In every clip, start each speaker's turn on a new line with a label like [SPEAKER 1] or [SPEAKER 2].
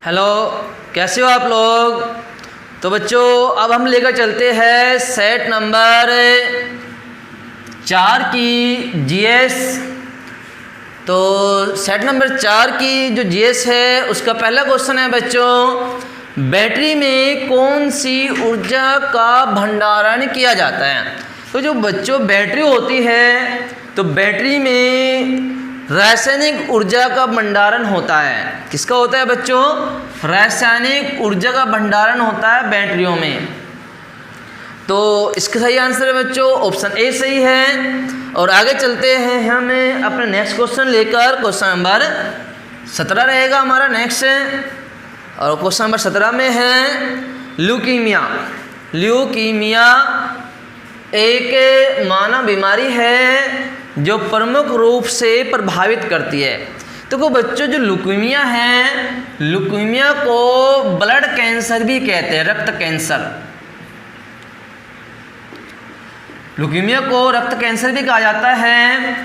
[SPEAKER 1] Hello, कैसे हो आप लोग। तो बच्चों अब हम लेकर चलते हैं सेट नंबर 4 की जीएस। तो सेट नंबर 4 की जो जीएस है उसका पहला क्वेश्चन है बच्चों, बैटरी में कौन सी ऊर्जा का भंडारण किया जाता है। तो जो बच्चों बैटरी होती है तो बैटरी में रासायनिक ऊर्जा का भंडारण होता है। किसका होता है बच्चों? रासायनिक ऊर्जा का भंडारण होता है बैटरियों में। तो इसका सही आंसर है बच्चों ऑप्शन ए सही है। और आगे चलते हैं हम अपने नेक्स्ट क्वेश्चन लेकर। क्वेश्चन नंबर 17 रहेगा हमारा नेक्स्ट। और क्वेश्चन नंबर 17 में है ल्यूकीमिया। ल्यूकीमिया एक मानव बीमारी है जो प्रमुख रूप से प्रभावित करती है। तो बच्चों जो ल्यूकीमिया है, ल्यूकीमिया को ब्लड कैंसर भी कहते हैं, रक्त कैंसर। ल्यूकीमिया को रक्त कैंसर भी कहा जाता है।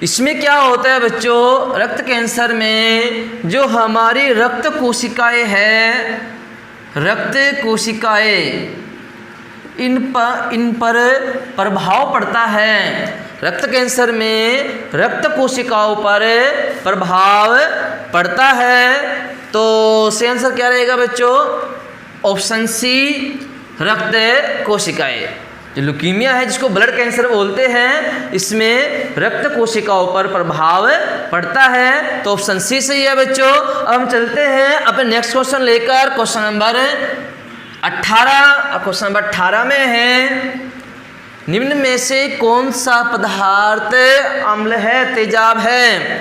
[SPEAKER 1] इसमें क्या होता है बच्चों, रक्त कैंसर में जो हमारी रक्त कोशिकाएं हैं, रक्त कोशिकाएं इन पर प्रभाव पड़ता है। रक्त कैंसर में रक्त कोशिकाओं पर प्रभाव पड़ता है। तो सही आंसर क्या रहेगा बच्चों? ऑप्शन सी, रक्त कोशिकाएं। जो ल्यूकीमिया है जिसको ब्लड कैंसर बोलते हैं, इसमें रक्त कोशिकाओं पर प्रभाव पड़ता है। तो ऑप्शन सी सही है बच्चों। अब हम चलते हैं अपने नेक्स्ट क्वेश्चन लेकर। Question number 18। क्वेश्चन नंबर 18 में है निम्न में से कौन सा पदार्थ अम्ल है, तेजाब है।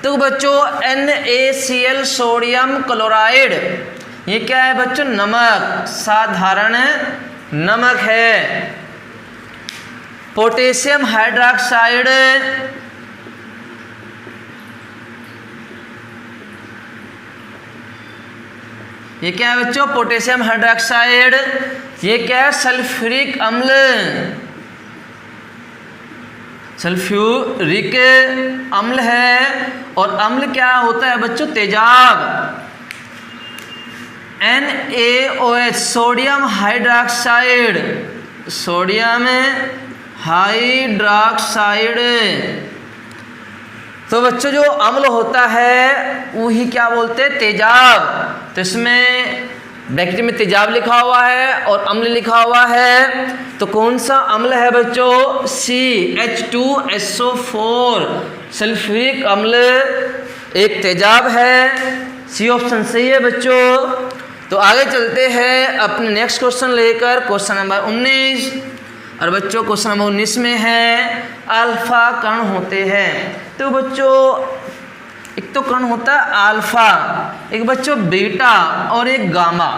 [SPEAKER 1] तो बच्चों NaCl सोडियम क्लोराइड, ये क्या है बच्चों? नमक, साधारण नमक है। पोटेशियम हाइड्रोक्साइड, ये क्या है बच्चों? Potassium hydroxide. ये क्या है? सल्फ्यूरिक अम्ल, सल्फ्यूरिक अम्ल है। और अम्ल क्या होता है बच्चों? तेजाब। NaOH sodium hydroxide, sodium hydroxide. तो बच्चों जो अम्ल होता है वही क्या बोलते हैं? तेजाब। तो इसमें ब्रैकेट में तेजाब लिखा हुआ है और अम्ल लिखा हुआ है। तो कौन सा अम्ल है बच्चों? CH2SO4 सल्फ्यूरिक अम्ल एक तेजाब है। सी ऑप्शन सही है बच्चों। तो आगे चलते हैं अपने नेक्स्ट क्वेश्चन लेकर। Question number 19। और बच्चों क्वेश्चन नंबर 19 में है अल्फा कण होते हैं। तो बच्चों एक तो कण होता है अल्फा, एक बच्चों बीटा और एक गामा।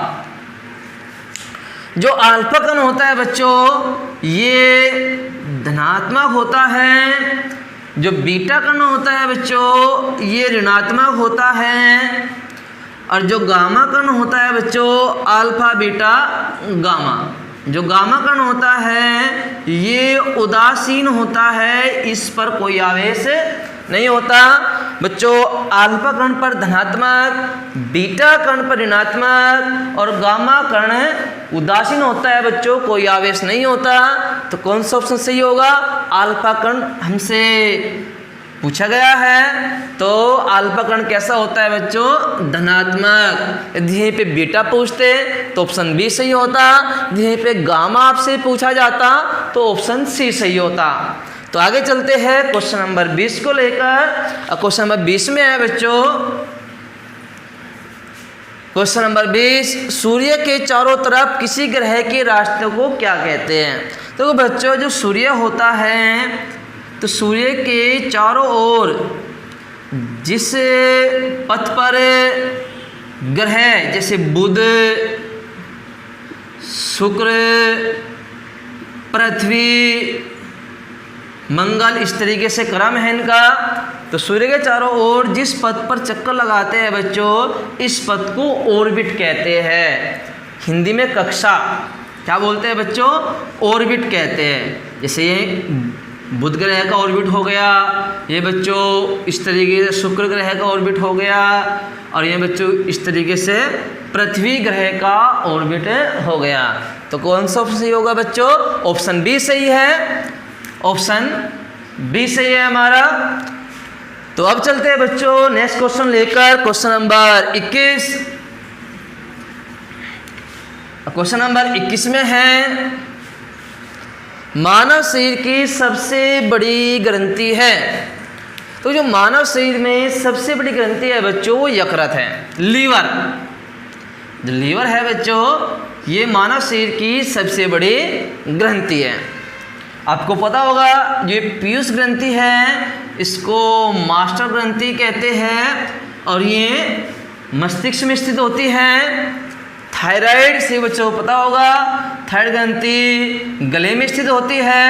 [SPEAKER 1] जो अल्फा कण होता है बच्चों ये धनात्मक होता है। जो बीटा कण होता है बच्चों ये ऋणात्मक होता है। और जो गामा कण होता है बच्चों अल्फा बीटा गामा, जो गामा कण होता है ये उदासीन होता है, इस पर कोई आवेश नहीं होता। बच्चों अल्फा कण पर धनात्मक, बीटा कण पर ऋणात्मक और गामा कण उदासीन होता है बच्चों, कोई आवेश नहीं होता। तो कौन सा ऑप्शन सही होगा? अल्फा कण हमसे पूछा गया है। तो अल्फा कण कैसा होता है बच्चों? धनात्मक। यदि यहीं पे बीटा पूछते तो ऑप्शन बी सही होता। यहीं पे गामा आपसे पूछा जाता तो ऑप्शन सी सही होता। तो आगे चलते हैं क्वेश्चन नंबर 20 को लेकर। क्वेश्चन नंबर 20 में है बच्चों, क्वेश्चन नंबर 20, सूर्य के चारों तरफ किसी ग्रह के रास्ते को क्या कहते हैं। तो बच्चों जो सूर्य होता है तो सूर्य के चारों ओर जिस पथ पर ग्रह जैसे बुध, शुक्र, पृथ्वी, मंगल, इस तरीके से क्रम है इनका। तो सूर्य के चारों ओर जिस पथ पर चक्कर लगाते हैं बच्चों इस पथ को ऑर्बिट कहते हैं। हिंदी में कक्षा क्या बोलते हैं बच्चों? ऑर्बिट कहते हैं। जैसे बुध ग्रह का ऑर्बिट हो गया, ये बच्चों इस तरीके से शुक्र ग्रह का ऑर्बिट हो गया, और ये बच्चों इस तरीके से पृथ्वी ग्रह का ऑर्बिट हो गया। तो कौन सा ऑप्शन सही होगा बच्चों? ऑप्शन बी सही है, ऑप्शन बी सही है हमारा। तो अब चलते हैं बच्चों नेक्स्ट क्वेश्चन लेकर, क्वेश्चन नंबर 21। क्वेश्चन नंबर 21 में है मानव शरीर की सबसे बड़ी ग्रंथि है। तो जो मानव शरीर में सबसे बड़ी ग्रंथि है बच्चों वो यकृत है, लीवर। जो लीवर है बच्चों ये मानव शरीर की सबसे बड़ी ग्रंथि है। आपको पता होगा ये पीयूष ग्रंथि है, इसको मास्टर ग्रंथि कहते हैं, और ये मस्तिष्क में स्थित होती है। थायराइड से बच्चों को पता होगा थायराइड ग्रंथि गले में स्थित होती है।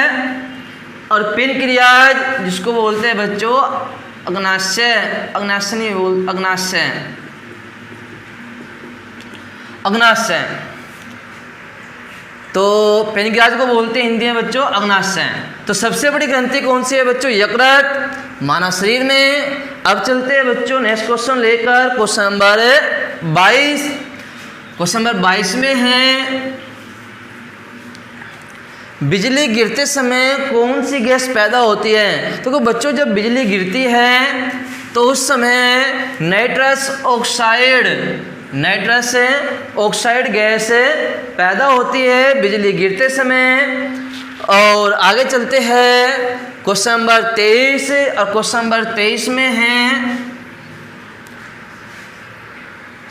[SPEAKER 1] और पेनक्रियाज जिसको बोलते हैं बच्चों अग्नाशय, अग्नाशय नहीं बोल, अग्नाशय, अग्नाशय। तो पेनक्रियाज को बोलते हैं हिंदी में बच्चों अग्नाशय। तो सबसे बड़ी ग्रंथि कौन सी है बच्चों? यकृत मानव शरीर में। अब चलते हैं बच्चों नेक्स्ट क्वेश्चन लेकर, क्वेश्चन नंबर 22। क्वेश्चन नंबर 22 में है बिजली गिरते समय कौन सी गैस पैदा होती है? तो बच्चों जब बिजली गिरती है तो उस समय नाइट्रस ऑक्साइड गैस पैदा होती है बिजली गिरते समय। और आगे चलते हैं क्वेश्चन नंबर 23, और क्वेश्चन नंबर 23 में है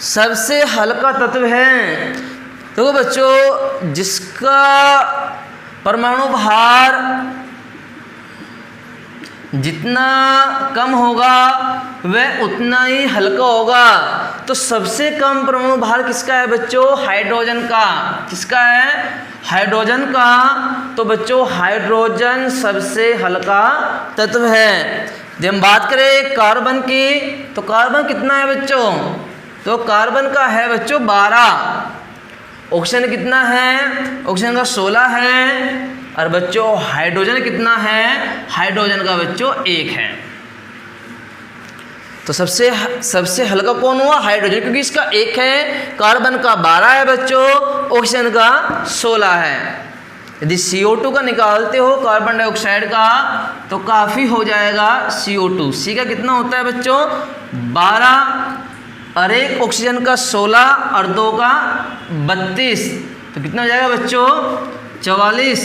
[SPEAKER 1] सबसे हल्का तत्व है। तो बच्चों जिसका परमाणु भार जितना कम होगा वह उतना ही हल्का होगा। तो सबसे कम परमाणु भार किसका है बच्चों? हाइड्रोजन का। किसका है? हाइड्रोजन का। तो बच्चों हाइड्रोजन सबसे हल्का तत्व है। जब हम बात करें कार्बन की तो कार्बन कितना है बच्चों? तो कार्बन का है बच्चों 12। ऑक्सीजन कितना है? ऑक्सीजन का 16 है। और बच्चों हाइड्रोजन कितना है? हाइड्रोजन का बच्चों 1 है। तो सबसे हल्का कौन हुआ? हाइड्रोजन, क्योंकि इसका 1 है, कार्बन का 12 है बच्चों, ऑक्सीजन का 16 है। यदि CO2 का निकालते हो कार्बन डाइऑक्साइड का तो काफ़ी हो जाएगा CO2। C का कितना होता है बच्चों? 12, और 1 ऑक्सीजन का 16 और 2 का 32, तो कितना हो जाएगा बच्चों? 44।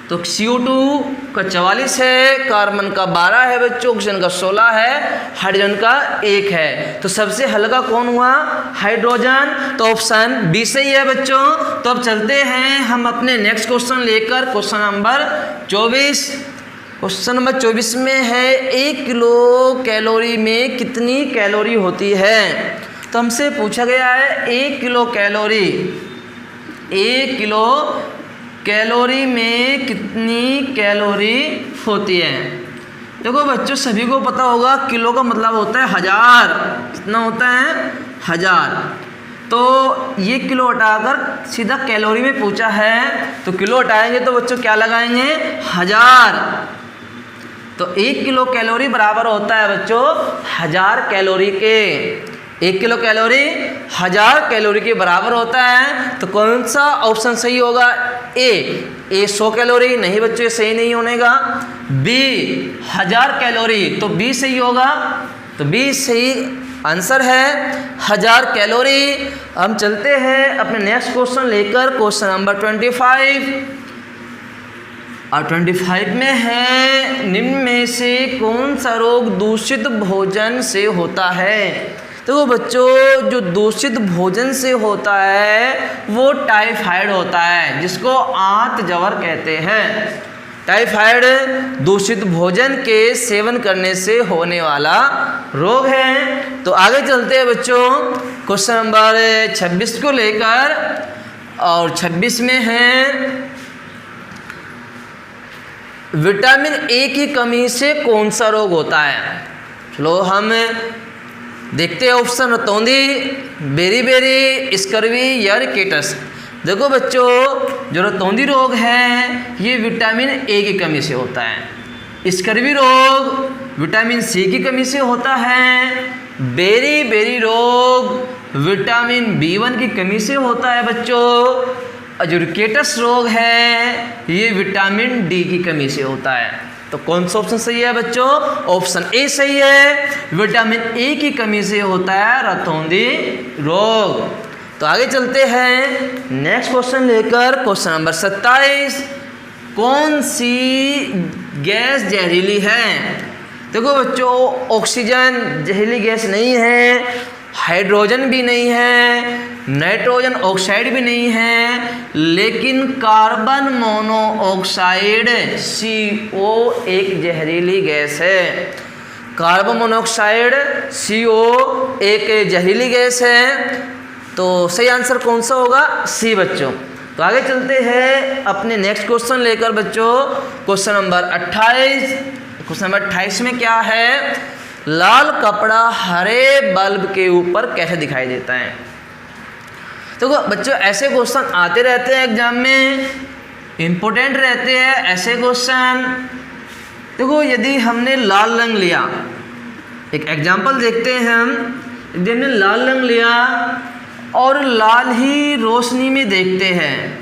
[SPEAKER 1] तो CO2 का 44 है, कार्बन का 12 है बच्चों, ऑक्सीजन का 16 है, हाइड्रोजन का 1 है। तो सबसे हल्का कौन हुआ? हाइड्रोजन। तो ऑप्शन बी सही है बच्चों। तो अब चलते हैं हम अपने नेक्स्ट क्वेश्चन लेकर, क्वेश्चन नंबर 24। क्वेश्चन नंबर 24 में है 1 किलो कैलोरी में कितनी कैलोरी होती है? तो हमसे पूछा गया है 1 किलो कैलोरी, 1 किलो कैलोरी में कितनी कैलोरी होती है? देखो बच्चों सभी को पता होगा किलो का मतलब होता है 1000। कितना होता है? 1000। तो ये किलो हटाकर सीधा कैलोरी में पूछा है, तो किलो हटाएंगे तो बच्चों क्या लगाएंगे? 1000। तो 1 किलो कैलोरी बराबर होता है बच्चों 1000 कैलोरी के। 1 किलो कैलोरी 1000 कैलोरी के बराबर होता है। तो कौन सा ऑप्शन सही होगा? ए 100 कैलोरी नहीं बच्चों, ये सही नहीं होनेगा। बी 1000 कैलोरी, तो बी सही होगा। तो बी सही आंसर है 1000 कैलोरी। हम चलते हैं अपने नेक्स्ट क्वेश्चन लेकर, क्वेश्चन नंबर 25। और 25 में है निम्न में से कौन सा रोग दूषित भोजन से होता है? तो बच्चों जो दूषित भोजन से होता है वो टाइफाइड होता है, जिसको आंत जवर कहते हैं। टाइफाइड दूषित भोजन के सेवन करने से होने वाला रोग है। तो आगे चलते हैं बच्चों क्वेश्चन नंबर 26 को लेकर, और 26 में है विटामिन ए की कमी से कौन सा रोग होता है? चलो हम देखते हैं ऑप्शन रतौंधी, बेरी बेरी, स्कर्वी या रिकेटस। देखो बच्चों जो रतौंधी रोग है ये विटामिन ए की कमी से होता है। स्कर्वी रोग विटामिन सी की कमी से होता है। बेरी रोग विटामिन B1 की कमी से होता है बच्चों। और जो रिकेटस रोग है ये विटामिन डी की कमी से होता है। तो कौन सा ऑप्शन सही है बच्चों? ऑप्शन ए सही है, विटामिन ए की कमी से होता है रतौंधी रोग। तो आगे चलते हैं नेक्स्ट क्वेश्चन लेकर, क्वेश्चन नंबर 27। कौन सी गैस जहरीली है? देखो बच्चों, ऑक्सीजन जहरीली गैस नहीं है, हाइड्रोजन भी नहीं है, नाइट्रोजन ऑक्साइड भी नहीं है, लेकिन कार्बन मोनोऑक्साइड CO एक जहरीली गैस है। कार्बन मोनोऑक्साइड CO एक जहरीली गैस है। तो सही आंसर कौन सा होगा? सी बच्चों। तो आगे चलते हैं अपने नेक्स्ट क्वेश्चन लेकर बच्चों, क्वेश्चन नंबर 28। क्वेश्चन नंबर 28 में क्या है? लाल कपड़ा हरे बल्ब के ऊपर कैसे दिखाई देता है? तो बच्चों ऐसे क्वेश्चन आते रहते हैं एग्जाम में, इम्पोर्टेंट रहते हैं ऐसे क्वेश्चन। देखो यदि हमने लाल रंग लिया, एक एग्जाम्पल देखते हैं हम। यदि हमने लाल रंग लिया और लाल ही रोशनी में देखते हैं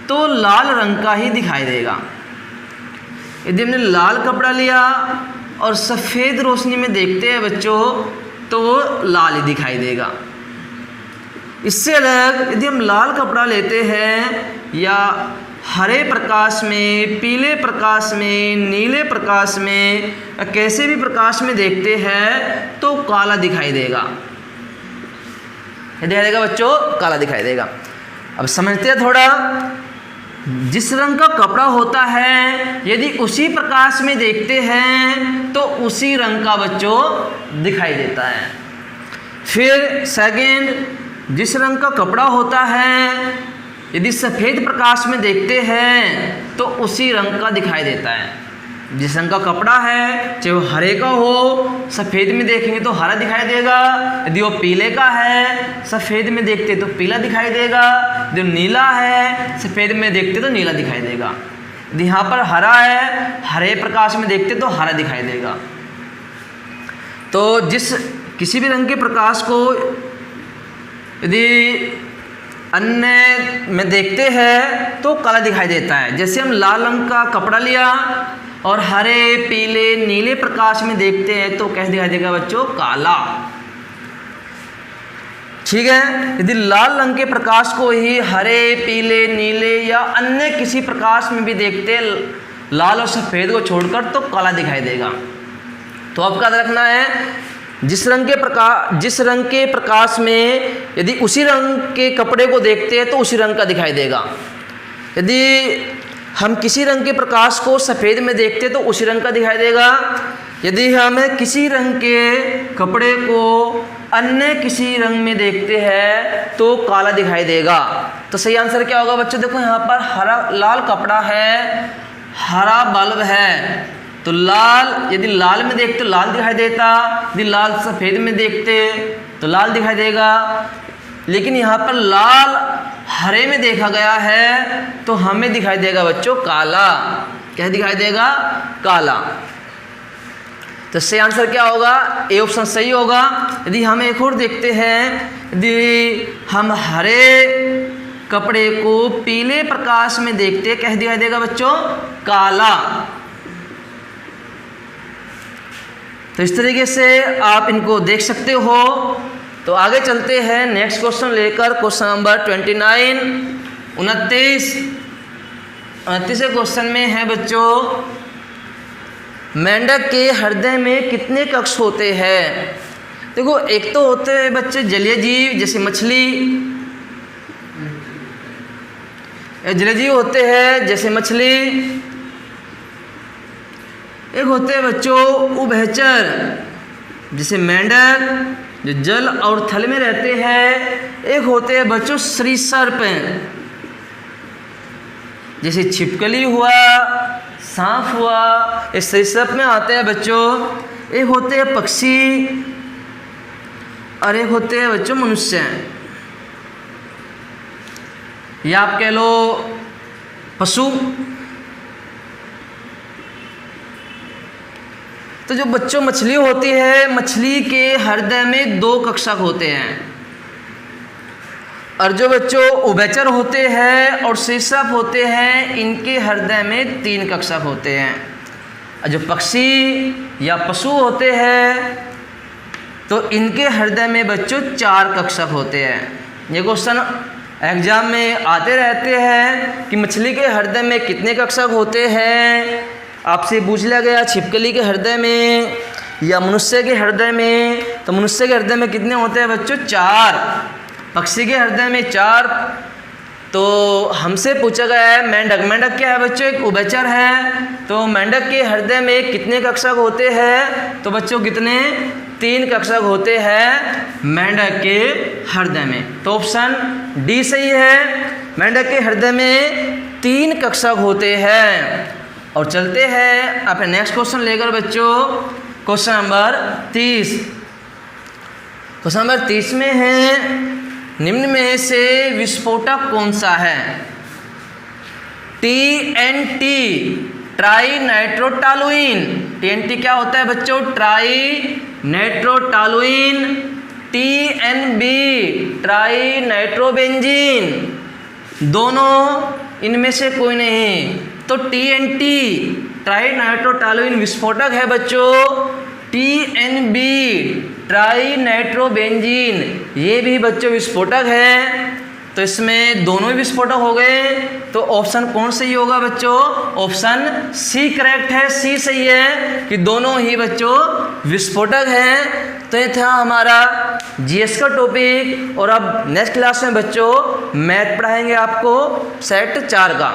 [SPEAKER 1] तो लाल रंग का ही दिखाई देगा। यदि हमने लाल कपड़ा लिया और सफ़ेद रोशनी में देखते हैं बच्चों तो वो लाल ही दिखाई देगा। इससे अलग यदि हम लाल कपड़ा लेते हैं या हरे प्रकाश में, पीले प्रकाश में, नीले प्रकाश में, कैसे भी प्रकाश में देखते हैं तो काला दिखाई देगा। दिखाई देगा बच्चों, काला दिखाई देगा। अब समझते हैं थोड़ा। जिस रंग का कपड़ा होता है यदि उसी प्रकाश में देखते हैं तो उसी रंग का बच्चों दिखाई देता है। फिर सेकंड, जिस रंग का कपड़ा होता है यदि सफ़ेद प्रकाश में देखते हैं तो उसी रंग का दिखाई देता है। जिस रंग का कपड़ा है चाहे वो हरे का हो, सफ़ेद में देखेंगे तो हरा दिखाई देगा। यदि वो पीले का है, सफ़ेद में देखते तो पीला दिखाई देगा। जो नीला है, सफ़ेद में देखते तो नीला दिखाई देगा। यदि यहाँ पर हरा है, हरे प्रकाश में देखते तो हरा दिखाई देगा। तो जिस किसी भी रंग के प्रकाश को यदि अन्य में देखते हैं तो काला दिखाई देता है। जैसे हम लाल रंग का कपड़ा लिया और हरे, पीले, नीले प्रकाश में देखते हैं तो कैसे दिखाई देगा बच्चों? काला। ठीक है। यदि लाल रंग के प्रकाश को ही हरे, पीले, नीले या अन्य किसी प्रकाश में भी देखते हैं, लाल और सफ़ेद को छोड़कर, तो काला दिखाई देगा। तो आपको याद रखना है, जिस रंग के प्रकाश में यदि उसी रंग के कपड़े को देखते हैं तो उसी रंग का दिखाई देगा। यदि हम किसी रंग के प्रकाश को सफ़ेद में देखते तो उसी रंग का दिखाई देगा। यदि हम किसी रंग के कपड़े को अन्य किसी रंग में देखते हैं तो काला दिखाई देगा। तो सही आंसर क्या होगा बच्चों? देखो यहाँ पर लाल कपड़ा है, हरा बल्ब है, तो लाल यदि लाल में देखते तो लाल दिखाई देता, यदि लाल सफ़ेद में देखते तो लाल दिखाई देगा। लेकिन यहाँ पर लाल हरे में देखा गया है तो हमें दिखाई देगा बच्चों काला। क्या दिखाई देगा? काला। तो सही आंसर क्या होगा? ए ऑप्शन सही होगा। यदि हम एक और देखते हैं, यदि हम हरे कपड़े को पीले प्रकाश में देखते हैं, कैसे दिखाई देगा बच्चों? काला। तो इस तरीके से आप इनको देख सकते हो। तो आगे चलते हैं नेक्स्ट क्वेश्चन लेकर, क्वेश्चन नंबर 29, 29 क्वेश्चन में है बच्चों, मेंढक के हृदय में कितने कक्ष होते हैं? देखो एक तो होते हैं बच्चे जलीय जीव जैसे मछली, जलीय जीव होते हैं जैसे मछली। एक होते हैं बच्चों उभयचर जैसे मेंढक जो जल और थल में रहते हैं। एक होते हैं बच्चों सरीसृप जैसे छिपकली हुआ, सांप हुआ, ये सरीसृप में आते हैं बच्चों। एक होते हैं पक्षी और एक होते हैं बच्चों मनुष्य, या आप कह लो पशु। तो जो बच्चों मछली होती है, मछली के हृदय में 2 कक्षक होते हैं, और जो बच्चों उभयचर होते हैं और सरीसृप होते हैं, इनके हृदय में 3 कक्षक होते हैं। और जो पक्षी या पशु होते हैं तो इनके हृदय में बच्चों 4 कक्षक होते हैं। ये क्वेश्चन एग्जाम में आते रहते हैं कि मछली के हृदय में कितने कक्षक होते हैं। आपसे पूछ लिया गया छिपकली के हृदय में या मनुष्य के हृदय में, तो मनुष्य के हृदय में कितने होते हैं बच्चों? 4। पक्षी के हृदय में 4। तो हमसे पूछा गया है मेंढक। मेंढक क्या है बच्चों? एक उभयचर है। तो मेंढक के हृदय में कितने कक्षक होते हैं? तो बच्चों कितने? 3 कक्षक होते हैं मेंढक के हृदय में। तो ऑप्शन डी सही है, मेंढक के हृदय में 3 कक्षक होते हैं। और चलते हैं अपने नेक्स्ट क्वेश्चन लेकर बच्चों, क्वेश्चन नंबर 30। क्वेश्चन नंबर 30 में है, निम्न में से विस्फोटक कौन सा है? TNT, try नाइट्रोटॉलुइन। TNT क्या होता है बच्चों? ट्राई नाइट्रोटॉलुइन। TNB, try nitrobenzene. दोनों इनमें से कोई नहीं। तो TNT, ट्राई नाइट्रोटॉलुइन विस्फोटक है बच्चों। TNB, ट्राई नाइट्रोबेंजीन, ये भी बच्चों विस्फोटक है। तो इसमें दोनों ही विस्फोटक हो गए। तो ऑप्शन कौन सही होगा बच्चों? ऑप्शन सी करेक्ट है, सी सही है कि दोनों ही बच्चों विस्फोटक हैं। तो ये था हमारा जीएस का टॉपिक। और अब नेक्स्ट क्लास में बच्चों मैथ पढ़ाएंगे आपको सेट 4 का।